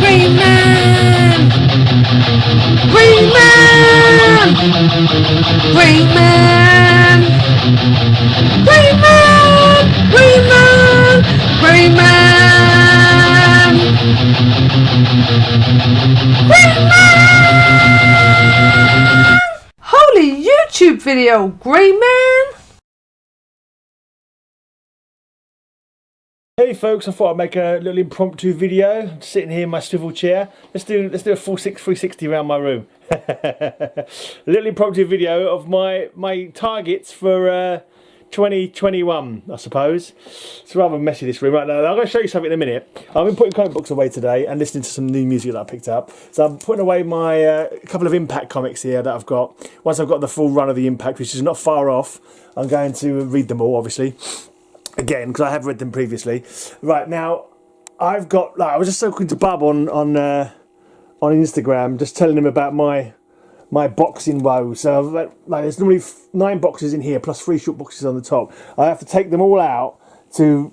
Greyman! Greyman! Greyman! Greyman! Greyman! Greyman! Greyman! Holy YouTube video, Greyman! Hey folks, I thought I'd make a little impromptu video. I'm sitting here in my swivel chair. Let's do a full 360 around my room. A little impromptu video of my targets for 2021, I suppose. It's rather messy this room right now. I'm going to show you something in a minute. I've been putting comic books away today and listening to some new music that I picked up. So I'm putting away my couple of Impact comics here that I've got. Once I've got the full run of the Impact, which is not far off, I'm going to read them all, obviously. Again, because I have read them previously. Right, now, I've got... I was just talking to Bub on Instagram, just telling him about my boxing woes. So, there's normally 9 boxes in here, plus 3 short boxes on the top. I have to take them all out to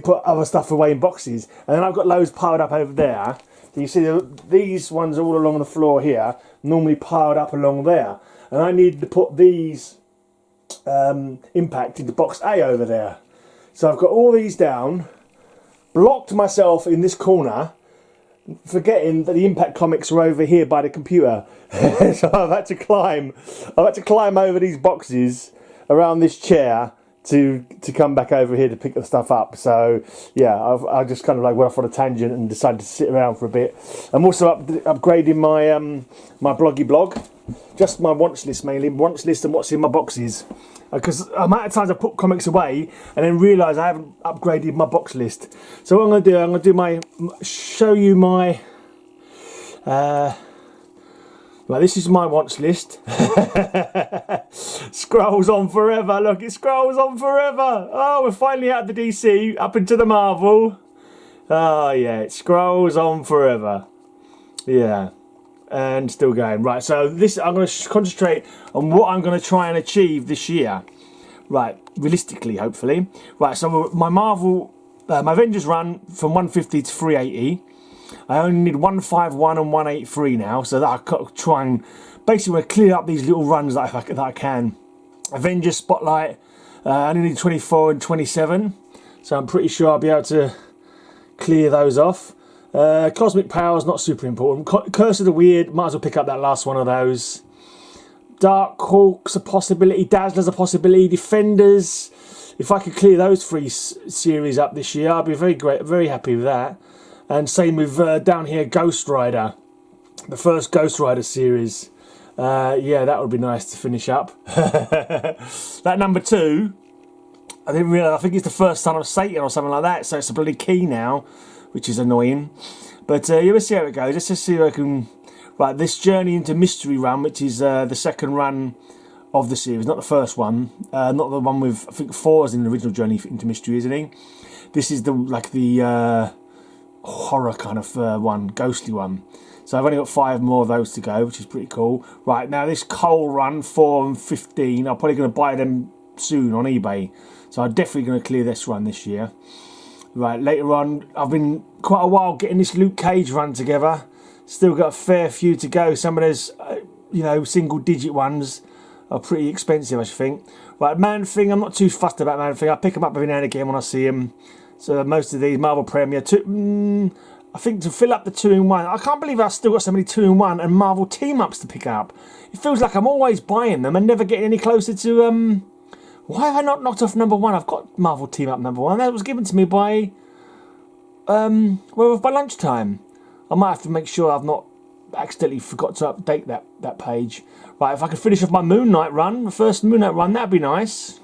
put other stuff away in boxes. And then I've got loads piled up over there. So you see these ones all along the floor here, normally piled up along there. And I need to put these... Impact into box A over there. So I've got all these down, blocked myself in this corner, forgetting that the Impact comics are over here by the computer. So I've had to climb over these boxes around this chair to come back over here to pick the stuff up. So yeah, I just kind of like went off on a tangent and decided to sit around for a bit. I'm also upgrading my my bloggy blog. Just my wants list mainly, wants list and what's in my boxes. Because the amount of times I put comics away and then realise I haven't upgraded my box list. So what I'm going to do, show you my, this is my wants list. Scrolls on forever, look, it scrolls on forever. Oh, we're finally out of the DC, up into the Marvel. Oh yeah, it scrolls on forever. Yeah. And still going. Right, so this I'm going to concentrate on what I'm going to try and achieve this year. Right, realistically, hopefully. Right, so my Marvel, my Avengers Run from 150 to 380. I only need 151 and 183 now, so that I can try and basically clear up these little runs that I can. Avengers Spotlight, I only need 24 and 27, so I'm pretty sure I'll be able to clear those off. Cosmic Powers, not super important. Curse of the Weird, might as well pick up that last one of those. Dark Hawk's a possibility. Dazzler's a possibility. Defenders, if I could clear those 3 series up this year, I'd be very happy with that. And same with down here, Ghost Rider, the first Ghost Rider series. Yeah, that would be nice to finish up. That number 2, I didn't realise. I think it's the first Son of Satan or something like that. So it's a bloody key now, which is annoying. But yeah, we'll see how it goes. Let's just see if I can... Right, this Journey into Mystery Run, which is the second run of the series, not the first one. Not the one with... I think 4 is in the original Journey into Mystery, isn't he? This is the horror kind of one, ghostly one. So I've only got 5 more of those to go, which is pretty cool. Right, now this Coal Run, 4 and 15, I'm probably going to buy them soon on eBay. So I'm definitely going to clear this run this year. Right, later on, I've been quite a while getting this Luke Cage run together. Still got a fair few to go. Some of those, single digit ones are pretty expensive, I should think. Right, Man Thing, I'm not too fussed about Man Thing. I pick them up every now and again when I see them. So most of these, Marvel Premier, I think to fill up the 2-in-1. I can't believe I've still got so many 2-in-1 and Marvel team-ups to pick up. It feels like I'm always buying them and never getting any closer to... Why have I not knocked off number 1? I've got Marvel Team Up number 1. That was given to me by by lunchtime. I might have to make sure I've not accidentally forgot to update that page. Right, if I could finish off my Moon Knight run, the first Moon Knight run, that'd be nice.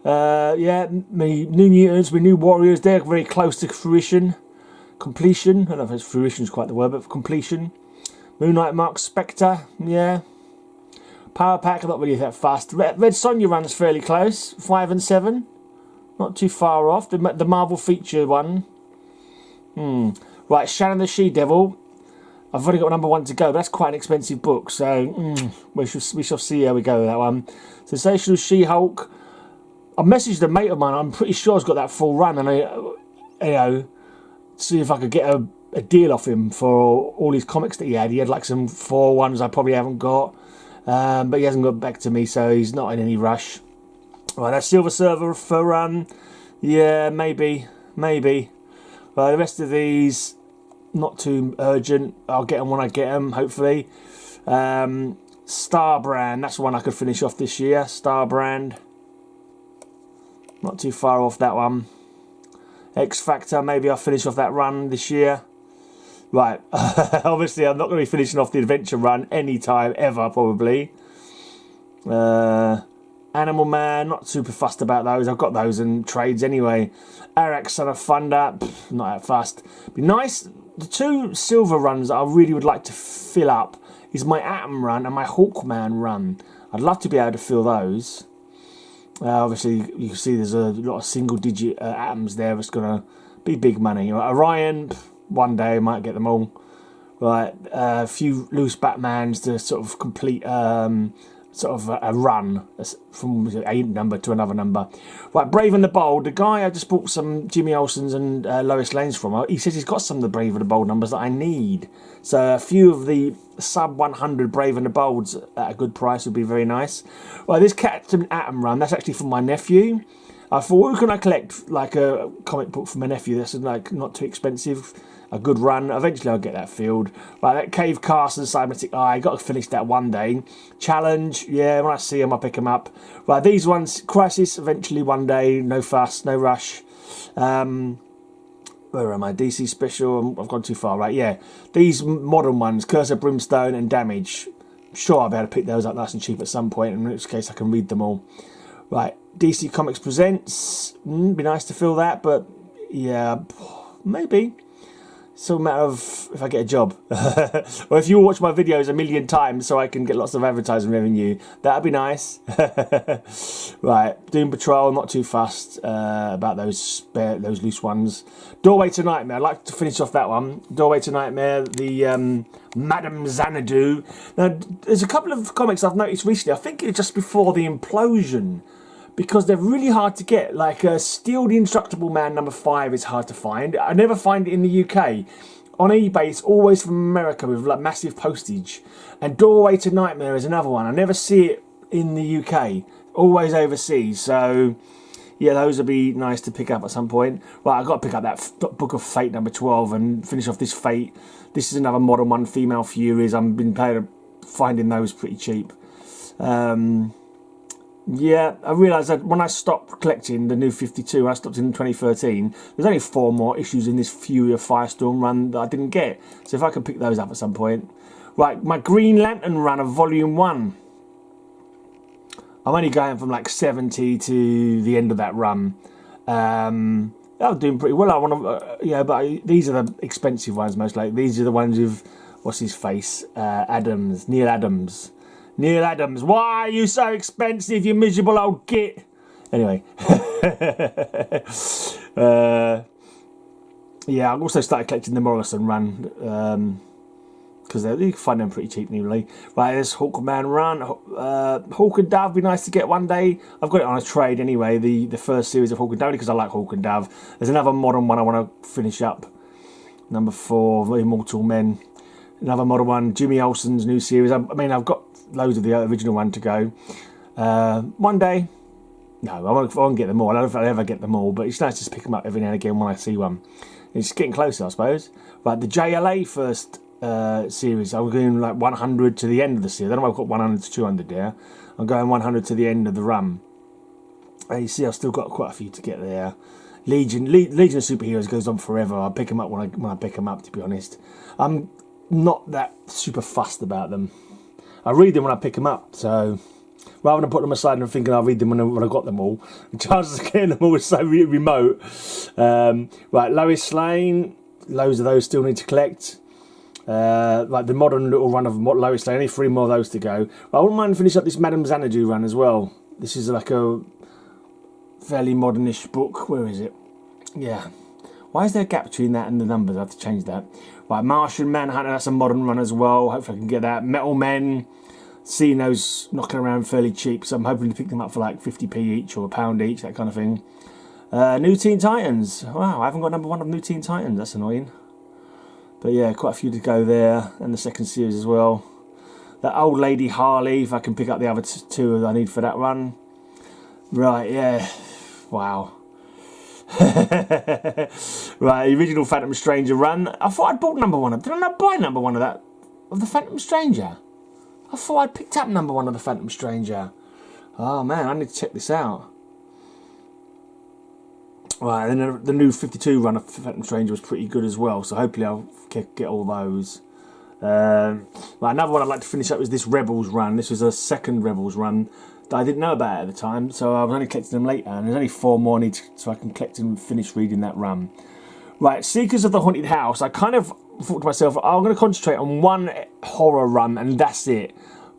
Yeah, my New Mutants, my New Warriors, they're very close to completion. I don't know if fruition is quite the word, but completion. Moon Knight Mark Spectre, yeah. Power Pack, I'm not really that fast. Red Sonja run's fairly close, 5 and 7. Not too far off. The Marvel feature one. Right, Shannon the She-Devil. I've only got number 1 to go, but that's quite an expensive book, so we shall see how we go with that one. Sensational She-Hulk. I messaged a mate of mine. I'm pretty sure he's got that full run, and see if I could get a deal off him for all his comics that he had. He had like some 4 ones I probably haven't got, but he hasn't got back to me, so he's not in any rush. Right, that's Silver Surfer for Run. Yeah, maybe. Right, the rest of these, not too urgent. I'll get them when I get them, hopefully. Star Brand, that's one I could finish off this year. Star Brand. Not too far off that one. X Factor, maybe I'll finish off that run this year. Right, obviously I'm not going to be finishing off the Adventure Run anytime ever, probably. Animal Man, not super fussed about those. I've got those in trades anyway. Arax Son of Thunder, not that fussed. Be nice. The 2 silver runs that I really would like to fill up is my Atom Run and my Hawkman Run. I'd love to be able to fill those. Obviously, you can see there's a lot of single-digit atoms there. It's going to be big money. Right, Orion, one day I might get them all. Right, a few loose Batmans to sort of complete a run from a number to another number. Right, Brave and the Bold. The guy I just bought some Jimmy Olsen's and Lois Lane's from, he says he's got some of the Brave and the Bold numbers that I need. So a few of the sub 100 Brave and the Bolds at a good price would be very nice. Right, this Captain Atom Run, that's actually from my nephew. I thought, who can I collect like a comic book from my nephew that's like not too expensive? A good run. Eventually I'll get that filled. Right, that Cave Castle and Cybernetic Eye, got to finish that one day. Challenge, yeah, when I see them I'll pick them up. Right, these ones, Crisis, eventually one day, no fuss, no rush. Where am I? DC Special, I've gone too far, right, yeah. These modern ones, Curse of Brimstone and Damage. I'm sure I'll be able to pick those up nice and cheap at some point, in which case I can read them all. Right, DC Comics Presents, be nice to fill that, but yeah, maybe. It's all a matter of if I get a job. Or if you watch my videos a million times so I can get lots of advertising revenue, that'd be nice. Right, Doom Patrol, not too fussed about those loose ones. Doorway to Nightmare, I'd like to finish off that one. Doorway to Nightmare, the Madame Xanadu. Now, there's a couple of comics I've noticed recently, I think it's just before the implosion, because they're really hard to get. Like Steel the Indestructible Man #5 is hard to find. I never find it in the UK. On eBay it's always from America with like massive postage. And Doorway to Nightmare is another one. I never see it in the UK. Always overseas. So yeah, those would be nice to pick up at some point. Right, I've got to pick up that Book of Fate #12 and finish off this Fate. This is another modern one, Female Furies. I've been finding those pretty cheap. Yeah, I realised that when I stopped collecting the New 52, I stopped in 2013, there's only 4 more issues in this Fury of Firestorm run that I didn't get. So if I can pick those up at some point. Right, my Green Lantern run of Volume 1. I'm only going from like 70 to the end of that run. I'm doing pretty well. I want to, but these are the expensive ones most likely. These are the ones with, what's his face? Neil Adams. Neil Adams, why are you so expensive, you miserable old git? Anyway. Yeah, I've also started collecting the Morrison run. Because you can find them pretty cheap nearly. Right, there's Hawkman Run. Hawk and Dove, be nice to get one day. I've got it on a trade anyway, the first series of Hawk and Dove, because I like Hawk and Dove. There's another modern one I want to finish up. #4, Immortal Men. Another modern one, Jimmy Olsen's new series. I mean, I've got loads of the original one to go. One day, no, I won't get them all. I don't know if I'll ever get them all, but it's nice to just pick them up every now and again when I see one. It's getting closer, I suppose. Right, the JLA first series, I'm going like 100 to the end of the series. I don't know if I've got 100 to 200 there. I'm going 100 to the end of the run. You see, I've still got quite a few to get there. Legion of Superheroes goes on forever. I'll pick them up when I pick them up, to be honest. I'm not that super fussed about them. I read them when I pick them up, so rather than put them aside and thinking I'll read them when I got them all, the chances of getting them all is so remote. Right, Lois Lane, loads of those still need to collect. Like the modern little run of Lois Lane, only 3 more of those to go. I wouldn't mind finishing up this Madame Xanadu run as well. This is like a fairly modernish book. Where is it? Yeah. Why is there a gap between that and the numbers? I have to change that. Right, Martian Manhunter, that's a modern run as well. Hopefully I can get that. Metal Men, seeing those knocking around fairly cheap, so I'm hoping to pick them up for like 50p each or £1 each, that kind of thing. New Teen Titans. Wow, I haven't got number 1 of New Teen Titans. That's annoying. But yeah, quite a few to go there, and the second series as well. That Old Lady Harley, if I can pick up the other two I need for that run. Right, yeah. Wow. Right, the original Phantom Stranger run. I thought I'd bought number 1 of. Did I not buy number 1 of that? Of the Phantom Stranger? I thought I'd picked up number 1 of the Phantom Stranger. Oh man, I need to check this out. Right, then the new 52 run of Phantom Stranger was pretty good as well, so hopefully I'll get all those. Right, another one I'd like to finish up is this Rebels run. This was a second Rebels run that I didn't know about at the time, so I was only collecting them later, and there's only 4 more I need so I can collect and finish reading that run. Right, Seekers of the Haunted House. I kind of thought to myself, I'm going to concentrate on one horror run and that's it.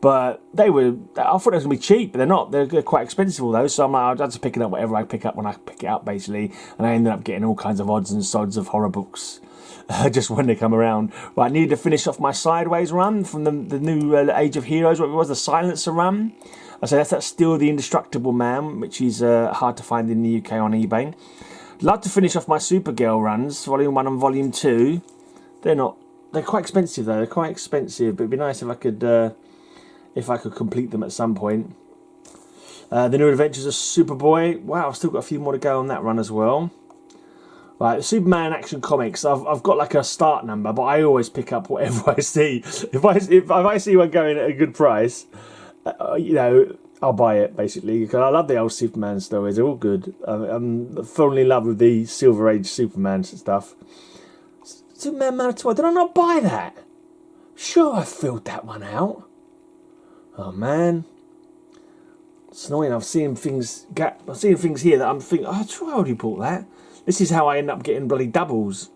But I thought they was going to be cheap, but they're not. They're quite expensive, all those. So I'm like, I'll just pick it up whatever I pick up when I pick it up, basically. And I ended up getting all kinds of odds and sods of horror books just when they come around. Right, I needed to finish off my Sideways run from the new Age of Heroes, what it was, the Silencer run. I say that's still the Indestructible Man, which is hard to find in the UK on eBay. I'd like to finish off my Supergirl runs, Volume 1 and Volume 2. They're quite expensive though. They're quite expensive, but it'd be nice if I could complete them at some point. The New Adventures of Superboy. Wow, I've still got a few more to go on that run as well. Right, the Superman Action Comics. I've got like a start number, but I always pick up whatever I see. If I see one going at a good price, I'll buy it basically, because I love the old Superman stories. They're all good. I'm falling in love with the Silver Age Superman stuff. Superman Man of Tomorrow. Did I not buy that? Sure, I filled that one out. Oh man, it's annoying. I'm seeing things here that I'm thinking, oh, I already bought that. This is how I end up getting bloody doubles.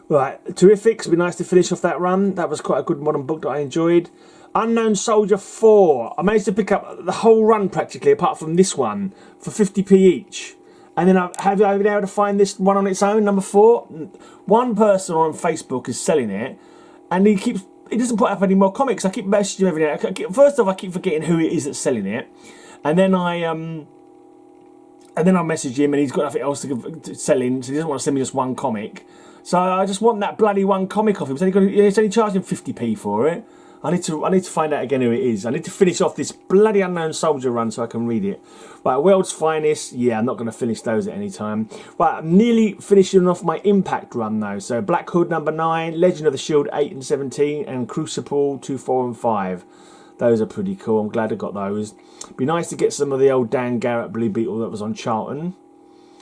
Right, Terrifics. It'd be nice to finish off that run. That was quite a good modern book that I enjoyed. Unknown Soldier 4. I managed to pick up the whole run practically, apart from this one, for 50p each. And then have I been able to find this one on its own, number 4? One person on Facebook is selling it, and he doesn't put up any more comics. I keep messaging him every day. First off, I keep forgetting who it is that's selling it, and then I message him, and he's got nothing else to sell in, so he doesn't want to send me just one comic. So I just want that bloody one comic off him. He's only charging 50p for it. I need to find out again who it is. I need to finish off this bloody Unknown Soldier run so I can read it. Right, World's Finest. Yeah, I'm not going to finish those at any time. Right, I'm nearly finishing off my Impact run though. So Black Hood number 9, Legend of the Shield 8 and 17, and Crucible 2, 4 and 5. Those are pretty cool. I'm glad I got those. Be nice to get some of the old Dan Garrett Blue Beetle that was on Charlton.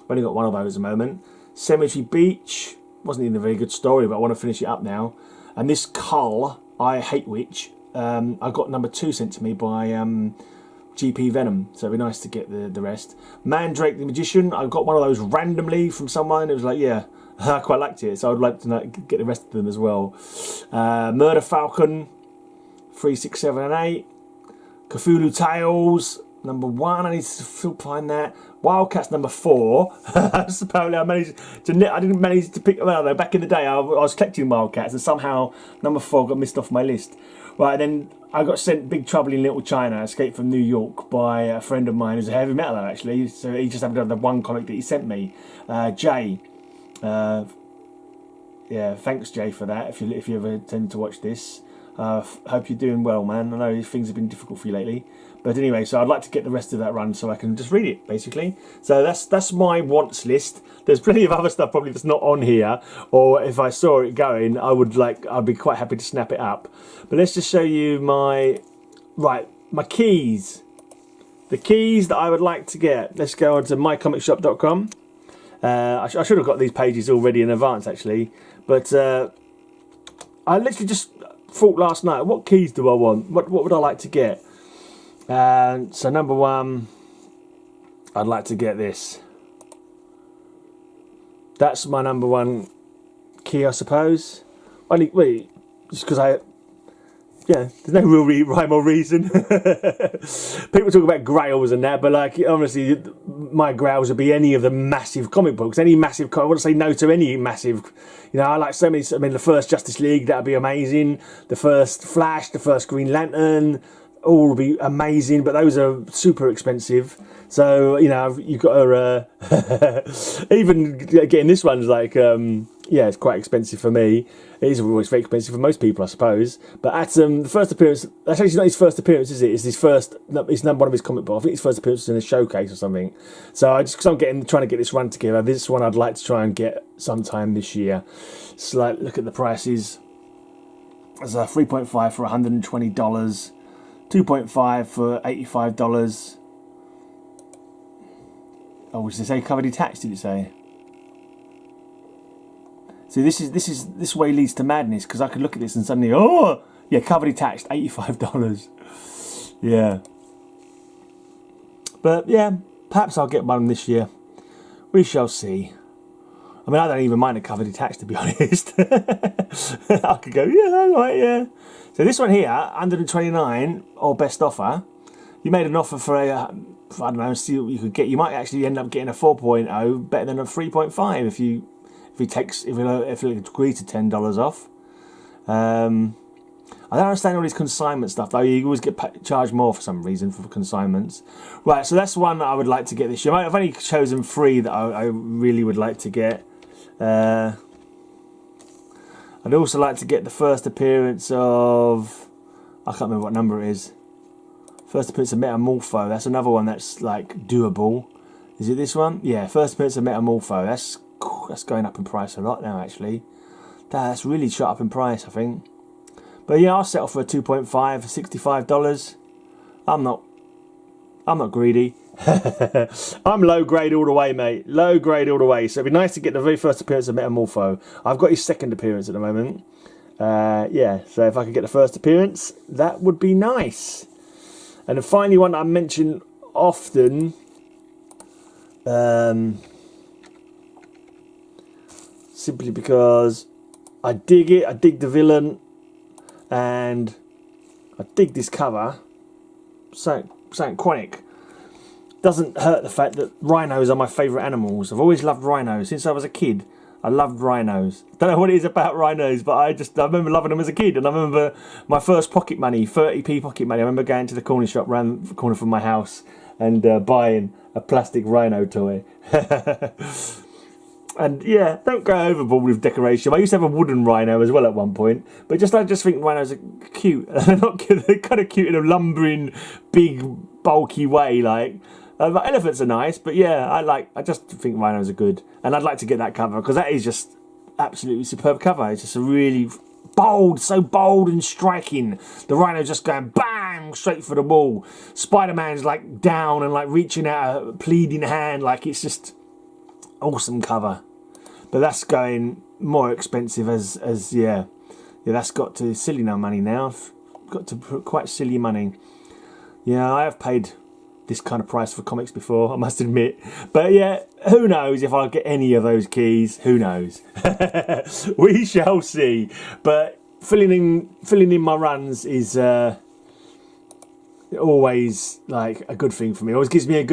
I've only got one of those at the moment. Cemetery Beach. Wasn't even a very good story, but I want to finish it up now. And this Cull, I Hate Witch. I got number 2 sent to me by GP Venom, so it'd be nice to get the rest. Mandrake the Magician, I got one of those randomly from someone. It was like, yeah, I quite liked it, so I'd like to get the rest of them as well. Murder Falcon 3, 6, 7 and 8. Cthulhu Tales number 1, I need to still find that. Wildcats number 4. Supposedly I didn't manage to pick. Well, though, back in the day I was collecting Wildcats, and somehow number 4 got missed off my list. Right, then I got sent Big Trouble in Little China, Escape from New York, by a friend of mine who's a heavy metaler actually. So he just happened to have the one comic that he sent me. Jay. Yeah, thanks Jay for that. If you ever tend to watch this, hope you're doing well, man. I know things have been difficult for you lately. But anyway, so I'd like to get the rest of that run so I can just read it, basically. So that's my wants list. There's plenty of other stuff probably that's not on here, or if I saw it going, I'd be quite happy to snap it up. But let's just show you my keys. The keys that I would like to get. Let's go on to mycomicshop.com. I should have got these pages already in advance, actually. But I literally just thought last night, what keys do I want? What would I like to get? So number 1, I'd like to get this. That's my number 1 key, I suppose. Just because yeah, there's no real rhyme or reason. People talk about grails and that, but like honestly, my grails would be any of the massive comic books, any massive. I wouldn't say no to any massive. You know, I like so many. I mean, the first Justice League, that'd be amazing. The first Flash, the first Green Lantern, all would be amazing. But those are super expensive. So you know, you've got to even getting this one's like. Yeah, it's quite expensive for me. It is always very expensive for most people, I suppose. But at the first appearance, that's actually not his first appearance, is it? It's his first. It's number one of his comic book. I think his first appearance was in a showcase or something. So I just because I'm trying to get this run together. This one I'd like to try and get sometime this year. So like, look at the prices. There's a 3.5 for $120, 2.5 for $85. Oh, was it say cover detached? Did it say? See, this way leads to madness because I could look at this and suddenly, oh, yeah, cover detached, $85. Yeah. But yeah, perhaps I'll get one this year. We shall see. I mean, I don't even mind a cover detached, to be honest. I could go, yeah, all right, yeah. So this one here, 129 or best offer. You made an offer for a, I don't know, see what you could get. You might actually end up getting a 4.0 better than a 3.5 if you. If he'll agree to $10 off. I don't understand all this consignment stuff though. You always get charged more for some reason for consignments. Right, so that's one that I would like to get this year. I've only chosen 3 that I really would like to get. I'd also like to get the first appearance of... I can't remember what number it is. First appearance of Metamorpho. That's another one that's like doable. Is it this one? Yeah, first appearance of Metamorpho. That's going up in price a lot now, actually. That's really shot up in price, I think. But yeah, I'll settle for a 2.5 for $65. I'm not greedy. I'm low grade all the way, mate. Low grade all the way. So it'd be nice to get the very first appearance of Metamorpho. I've got his second appearance at the moment. Yeah, so if I could get the first appearance, that would be nice. And then finally, one I mention often. Simply because I dig it, I dig the villain, and I dig this cover. Something chronic. Doesn't hurt the fact that rhinos are my favourite animals. I've always loved rhinos. Since I was a kid, I loved rhinos. Don't know what it is about rhinos, but I remember loving them as a kid. And I remember my first pocket money, 30p pocket money. I remember going to the corner shop around the corner from my house and buying a plastic rhino toy. And yeah, don't go overboard with decoration. I used to have a wooden rhino as well at one point, but I just think rhinos are cute. They're not cute. They're kind of cute in a lumbering, big, bulky way. Like elephants are nice, but yeah, I just think rhinos are good, and I'd like to get that cover because that is just absolutely superb cover. It's just a really bold, so bold and striking. The rhino just going bang straight for the wall. Spider-Man's like down and like reaching out a pleading hand. Like it's just awesome cover. But that's going more expensive as yeah, that's got to silly no money now. Got to put quite silly money. Yeah, I have paid this kind of price for comics before, I must admit. But yeah, who knows if I'll get any of those keys? Who knows? We shall see. But filling in my runs is always like a good thing for me. It always gives me a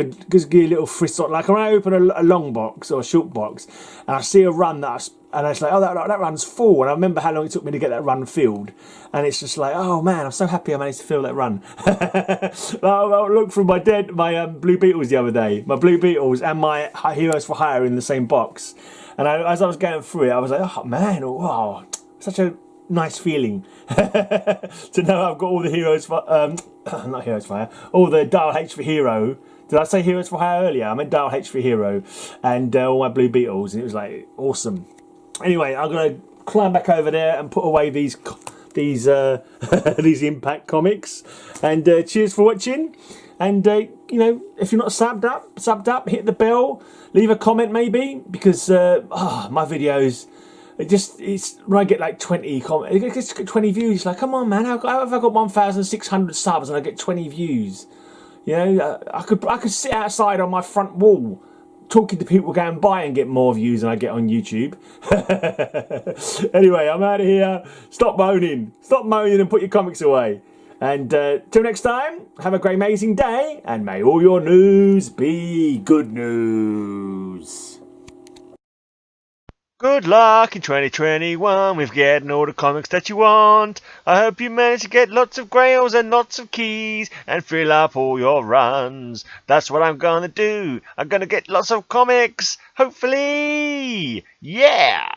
little frisson. Like when I open a long box or a short box and I see a run and it's like, oh, that run's full. And I remember how long it took me to get that run filled. And it's just like, oh man, I'm so happy I managed to fill that run. I looked through my Blue Beetles the other day. My Blue Beetles and my Heroes for Hire in the same box. And as I was going through it, I was like, oh man, wow, such a nice feeling to know I've got all the Heroes for not Heroes for Hire, all the Dial H for Hero. Did I say Heroes for Hire earlier? I meant Dial H for Hero, and all my Blue Beetles, and it was like awesome. Anyway, I'm gonna climb back over there and put away these these Impact comics, and cheers for watching. And you know, if you're not subbed up, hit the bell, leave a comment maybe, because my videos. It's when I get like 20 comments, it gets 20 views. It's like, come on, man, how have I got 1,600 subs and I get 20 views? You know, I could sit outside on my front wall talking to people going by and get more views than I get on YouTube. Anyway, I'm out of here. Stop moaning and put your comics away. And till next time, have a great amazing day, and may all your news be good news. Good luck in 2021 with getting all the comics that you want. I hope you manage to get lots of grails and lots of keys and fill up all your runs. That's what I'm gonna do. I'm gonna get lots of comics, hopefully. Yeah!